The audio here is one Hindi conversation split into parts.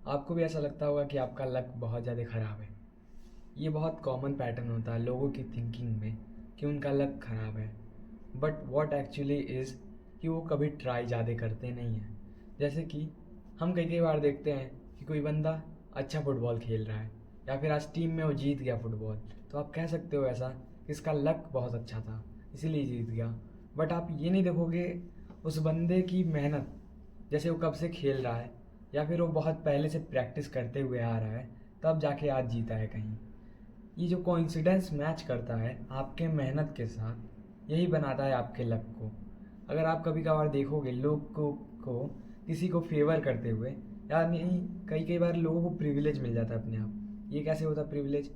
आपको भी ऐसा लगता होगा कि आपका लक बहुत ज़्यादा ख़राब है। ये बहुत कॉमन पैटर्न होता है लोगों की थिंकिंग में कि उनका लक ख़राब है। बट व्हाट एक्चुअली इज़ कि वो कभी ट्राई ज़्यादा करते नहीं हैं। जैसे कि हम कई कई बार देखते हैं कि कोई बंदा अच्छा फुटबॉल खेल रहा है या फिर आज टीम में वो जीत गया फुटबॉल, तो आप कह सकते हो ऐसा कि इसका लक बहुत अच्छा था इसीलिए जीत गया। बट आप ये नहीं देखोगे उस बंदे की मेहनत, जैसे वो कब से खेल रहा है या फिर वो बहुत पहले से प्रैक्टिस करते हुए आ रहा है तब जाके आज जीता है कहीं। ये जो कोइंसिडेंस मैच करता है आपके मेहनत के साथ, यही बनाता है आपके लक को। अगर आप कभी कभार देखोगे लोग को किसी को फेवर करते हुए, यानी कई कई बार लोगों को प्रिविलेज मिल जाता है अपने आप। ये कैसे होता है प्रिविलेज?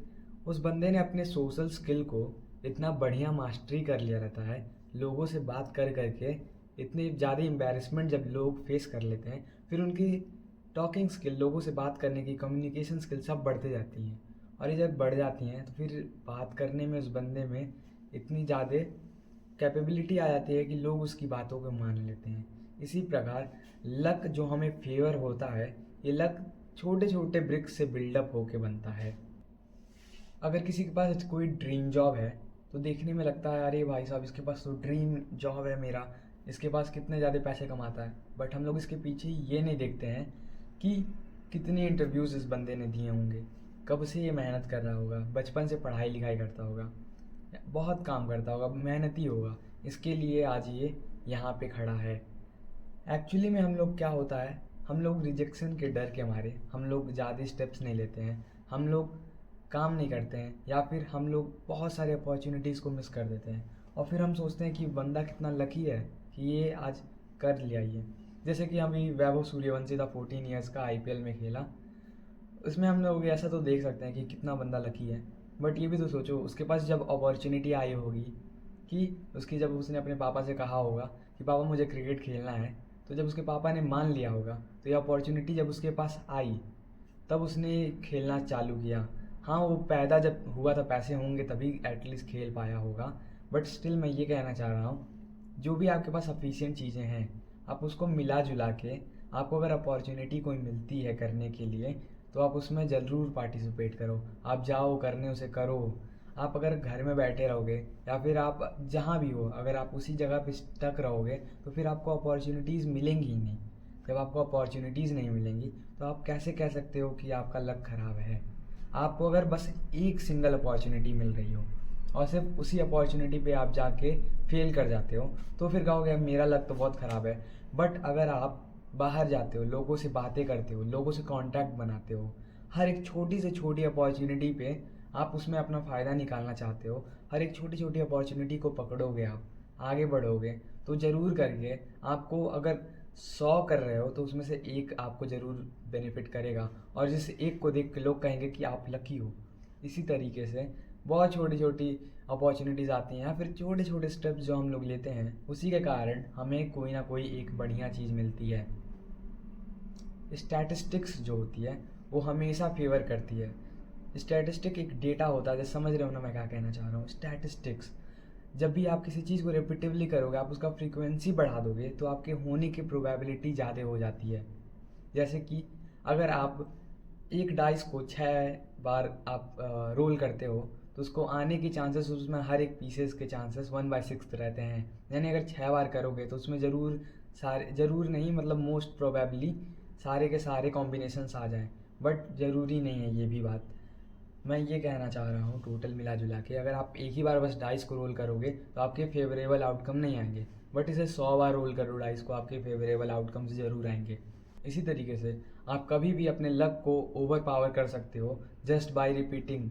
उस बंदे ने अपने सोशल स्किल को इतना बढ़िया मास्टरी कर लिया रहता है, लोगों से बात कर करके इतनी ज़्यादा एम्बेरसमेंट जब लोग फेस कर लेते हैं, फिर उनकी टॉकिंग स्किल, लोगों से बात करने की कम्युनिकेशन स्किल सब बढ़ते जाती हैं। और ये जब बढ़ जाती हैं तो फिर बात करने में उस बंदे में इतनी ज़्यादा कैपेबिलिटी आ जाती है कि लोग उसकी बातों को मान लेते हैं। इसी प्रकार लक जो हमें फेवर होता है, ये लक छोटे छोटे ब्रिक्स से बिल्डअप होके बनता है। अगर किसी के पास कोई ड्रीम जॉब है तो देखने में लगता है अरे भाई साहब इसके पास तो ड्रीम जॉब है मेरा, इसके पास कितने ज़्यादा पैसे कमाता है। बट हम लोग इसके पीछे ये नहीं देखते हैं कि कितने इंटरव्यूज़ इस बंदे ने दिए होंगे, कब से ये मेहनत कर रहा होगा, बचपन से पढ़ाई लिखाई करता होगा, बहुत काम करता होगा, मेहनती होगा, इसके लिए आज ये यहाँ पे खड़ा है। एक्चुअली में हम लोग क्या होता है, हम लोग रिजेक्शन के डर के मारे हम लोग ज़्यादा स्टेप्स नहीं लेते हैं, हम लोग काम नहीं करते हैं, या फिर हम लोग बहुत सारे अपॉर्चुनिटीज़ को मिस कर देते हैं। और फिर हम सोचते हैं कि बंदा कितना लकी है कि ये आज कर लिया ये। जैसे कि अभी वैभव सूर्यवंशी था, 14 ईयर्स का आईपीएल में खेला, उसमें हम लोग ऐसा तो देख सकते हैं कि कितना बंदा लकी है। बट ये भी तो सोचो उसके पास जब अपॉर्चुनिटी आई होगी, कि उसकी जब उसने अपने पापा से कहा होगा कि पापा मुझे क्रिकेट खेलना है, तो जब उसके पापा ने मान लिया होगा तो ये अपॉर्चुनिटी जब उसके पास आई तब उसने खेलना चालू किया। हाँ, वो पैदा जब हुआ था पैसे होंगे तभी एटलीस्ट खेल पाया होगा। बट स्टिल मैं ये कहना चाह रहा हूँ, जो भी आपके पास सफिशिएंट चीज़ें हैं आप उसको मिला जुला के, आपको अगर अपॉर्चुनिटी कोई मिलती है करने के लिए तो आप उसमें ज़रूर पार्टिसिपेट करो, आप जाओ करने, उसे करो। आप अगर घर में बैठे रहोगे या फिर आप जहाँ भी हो, अगर आप उसी जगह पे स्टक रहोगे तो फिर आपको अपॉर्चुनिटीज़ मिलेंगी ही नहीं। जब आपको अपॉर्चुनिटीज़ नहीं मिलेंगी तो आप कैसे कह सकते हो कि आपका लक ख़राब है? आपको अगर बस एक सिंगल अपॉर्चुनिटी मिल रही हो और सिर्फ उसी अपॉर्चुनिटी पे आप जाके फेल कर जाते हो तो फिर कहोगे मेरा लक तो बहुत ख़राब है। बट अगर आप बाहर जाते हो, लोगों से बातें करते हो, लोगों से कांटेक्ट बनाते हो, हर एक छोटी से छोटी अपॉर्चुनिटी पे आप उसमें अपना फ़ायदा निकालना चाहते हो, हर एक छोटी छोटी अपॉर्चुनिटी को पकड़ोगे, आप आगे बढ़ोगे तो ज़रूर करके आपको, अगर 100 कर रहे हो तो उसमें से एक आपको ज़रूर बेनिफिट करेगा और जिस एक को देख के लोग कहेंगे कि आप लकी हो। इसी तरीके से बहुत छोटी छोटी अपॉर्चुनिटीज़ आती हैं या फिर छोटे छोटे स्टेप्स जो हम लोग लेते हैं उसी के कारण हमें कोई ना कोई एक बढ़िया चीज़ मिलती है। स्टैटिस्टिक्स जो होती है वो हमेशा फेवर करती है। स्टैटिस्टिक एक डेटा होता है, जैसे समझ रहे हो ना मैं क्या कहना चाह रहा हूँ। स्टैटिस्टिक्स, जब भी आप किसी चीज़ को रिपीटिवली करोगे, आप उसका फ्रीक्वेंसी बढ़ा दोगे तो आपके होने की प्रोबेबिलिटी ज़्यादा हो जाती है। जैसे कि अगर आप एक डाइस को 6 बार आप रोल करते हो तो उसको आने की चांसेस, उसमें हर एक पीसेस के चांसेस 1/6 रहते हैं। यानी अगर 6 बार करोगे तो उसमें ज़रूर, सारे ज़रूर नहीं मतलब मोस्ट प्रोबेबली सारे के सारे कॉम्बिनेशंस आ जाएं। बट ज़रूरी नहीं है ये भी बात। मैं ये कहना चाह रहा हूँ टोटल मिला जुला के, अगर आप एक ही बार बस डाइस को रोल करोगे तो आपके फेवरेबल आउटकम नहीं आएंगे। बट इसे 100 बार रोल करो डाइस को, आपके फेवरेबल आउटकम्स ज़रूर आएंगे। इसी तरीके से आप कभी भी अपने लक को ओवर पावर कर सकते हो जस्ट बाय रिपीटिंग।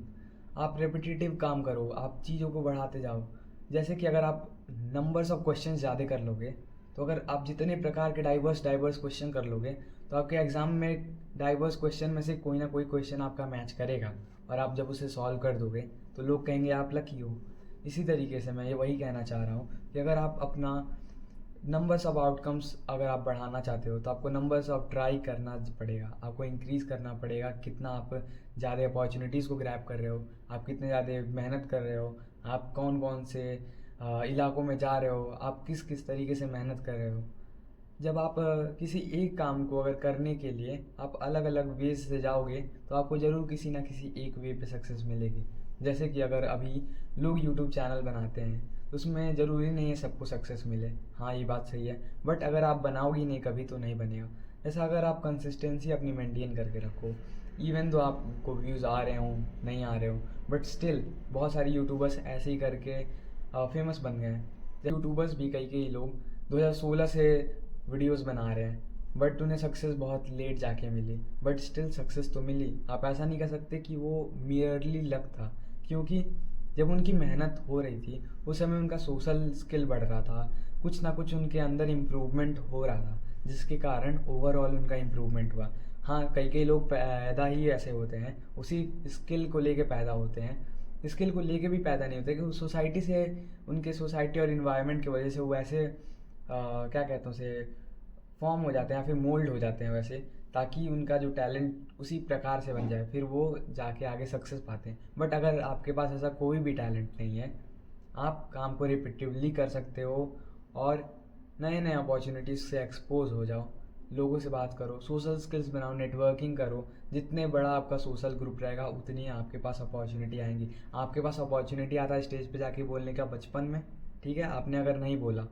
आप रिपीटेटिव काम करो, आप चीज़ों को बढ़ाते जाओ। जैसे कि अगर आप नंबर्स ऑफ क्वेश्चन ज़्यादा कर लोगे, तो अगर आप जितने प्रकार के डाइवर्स डाइवर्स क्वेश्चन कर लोगे तो आपके एग्ज़ाम में डाइवर्स क्वेश्चन में से कोई ना कोई क्वेश्चन आपका मैच करेगा और आप जब उसे सॉल्व कर दोगे तो लोग कहेंगे आप लकी हो। इसी तरीके से मैं ये वही कहना चाह रहा हूँ कि अगर आप अपना नंबर्स ऑफ आउटकम्स अगर आप बढ़ाना चाहते हो तो आपको नंबर्स ऑफ ट्राई करना पड़ेगा, आपको इंक्रीज़ करना पड़ेगा। कितना आप ज़्यादा अपॉर्चुनिटीज़ को ग्रैब कर रहे हो, आप कितने ज़्यादा मेहनत कर रहे हो, आप कौन कौन से इलाकों में जा रहे हो, आप किस किस तरीके से मेहनत कर रहे हो। जब आप किसी एक काम को अगर करने के लिए आप अलग अलग वेज से जाओगे तो आपको ज़रूर किसी ना किसी एक वे पे सक्सेस मिलेगी। जैसे कि अगर अभी लोग यूट्यूब चैनल बनाते हैं तो उसमें ज़रूरी नहीं है सबको सक्सेस मिले, हाँ ये बात सही है, बट अगर आप बनाओगी नहीं कभी तो नहीं बनेगा। ऐसा अगर आप कंसिस्टेंसी अपनी मेंटेन करके रखो, इवन तो आपको व्यूज़ आ रहे हों नहीं आ रहे हो, बट स्टिल बहुत सारे यूट्यूबर्स ऐसे ही करके फेमस बन गए हैं। यूट्यूबर्स भी कई कई लोग 2016 से वीडियोस बना रहे हैं, बट उन्हें सक्सेस बहुत लेट जाके मिली, बट स्टिल सक्सेस तो मिली। आप ऐसा नहीं कह सकते कि वो मियरली लक था, क्योंकि जब उनकी मेहनत हो रही थी उस समय उनका सोशल स्किल बढ़ रहा था, कुछ ना कुछ उनके अंदर इम्प्रूवमेंट हो रहा था, जिसके कारण ओवरऑल उनका इम्प्रूवमेंट हुआ। हाँ, कई कई लोग पैदा ही ऐसे होते हैं, उसी स्किल को लेके पैदा होते हैं, स्किल को लेके भी पैदा नहीं होते, कि सोसाइटी से, उनके सोसाइटी और इन्वायरमेंट की वजह से वो ऐसे क्या कहते हैं उसे, फॉर्म हो जाते हैं या फिर मोल्ड हो जाते हैं वैसे, ताकि उनका जो टैलेंट उसी प्रकार से बन जाए, फिर वो जाके आगे सक्सेस पाते हैं। बट अगर आपके पास ऐसा कोई भी टैलेंट नहीं है, आप काम को रिपीटिवली कर सकते हो और नए नए अपॉर्चुनिटीज़ से एक्सपोज हो जाओ, लोगों से बात करो, सोशल स्किल्स बनाओ, नेटवर्किंग करो। जितने बड़ा आपका सोशल ग्रुप रहेगा उतनी आपके पास अपॉर्चुनिटी आएंगी। आपके पास अपॉर्चुनिटी आता है स्टेज पे जाके बोलने का बचपन में, ठीक है, आपने अगर नहीं बोला,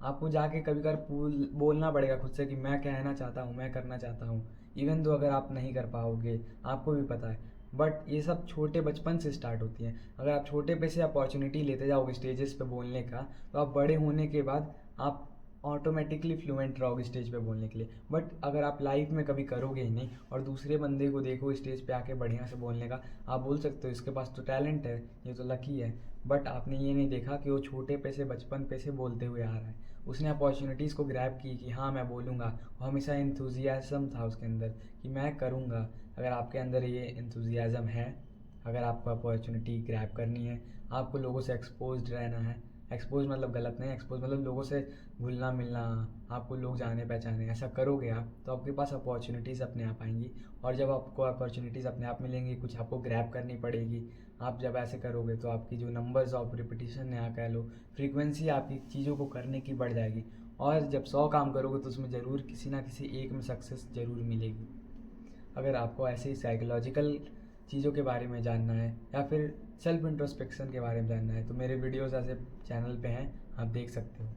आपको जाके कभी कभार बोलना पड़ेगा खुद से कि मैं कहना चाहता हूँ, मैं करना चाहता हूँ। इवन तो अगर आप नहीं कर पाओगे, आपको भी पता है, बट ये सब छोटे बचपन से स्टार्ट होती हैं। अगर आप छोटे पे से अपॉर्चुनिटी लेते जाओगे स्टेजेस पे बोलने का, तो आप बड़े होने के बाद आप ऑटोमेटिकली फ्लुएंट रहोगे स्टेज पे बोलने के लिए। बट अगर आप लाइफ में कभी करोगे ही नहीं और दूसरे बंदे को देखो स्टेज पे आके बढ़िया से बोलने का, आप बोल सकते हो इसके पास तो टैलेंट है, ये तो लकी है, बट आपने ये नहीं देखा कि वो छोटे पे से, बचपन पे से बोलते हुए आ रहा है। उसने अपॉर्चुनिटीज़ को ग्रैब की कि हाँ मैं बोलूँगा, वो हमेशा इंथुजियाज़म था उसके अंदर कि मैं करूँगा। अगर आपके अंदर ये इंथुजियाज़म है, अगर आपको अपॉर्चुनिटी ग्रैब करनी है, आपको लोगों से एक्सपोज्ड रहना है, एक्सपोज मतलब गलत नहीं, एक्सपोज मतलब लोगों से घुलना मिलना, आपको लोग जाने पहचाने, ऐसा करोगे आप तो आपके पास अपॉर्चुनिटीज़ अपने आप आएंगी। और जब आपको अपॉर्चुनिटीज़ अपने आप मिलेंगी, कुछ आपको ग्रैब करनी पड़ेगी, आप जब ऐसे करोगे तो आपकी जो नंबर्स ऑफ रिपीटिशन या कह लो फ्रीक्वेंसी आपकी चीज़ों को करने की बढ़ जाएगी। और जब 100 काम करोगे तो उसमें ज़रूर किसी ना किसी एक में सक्सेस ज़रूर मिलेगी। अगर आपको ऐसे ही साइकोलॉजिकल चीज़ों के बारे में जानना है या फिर सेल्फ इंट्रोस्पेक्शन के बारे में जानना है तो मेरे वीडियोस ऐसे चैनल पे हैं, आप देख सकते हो।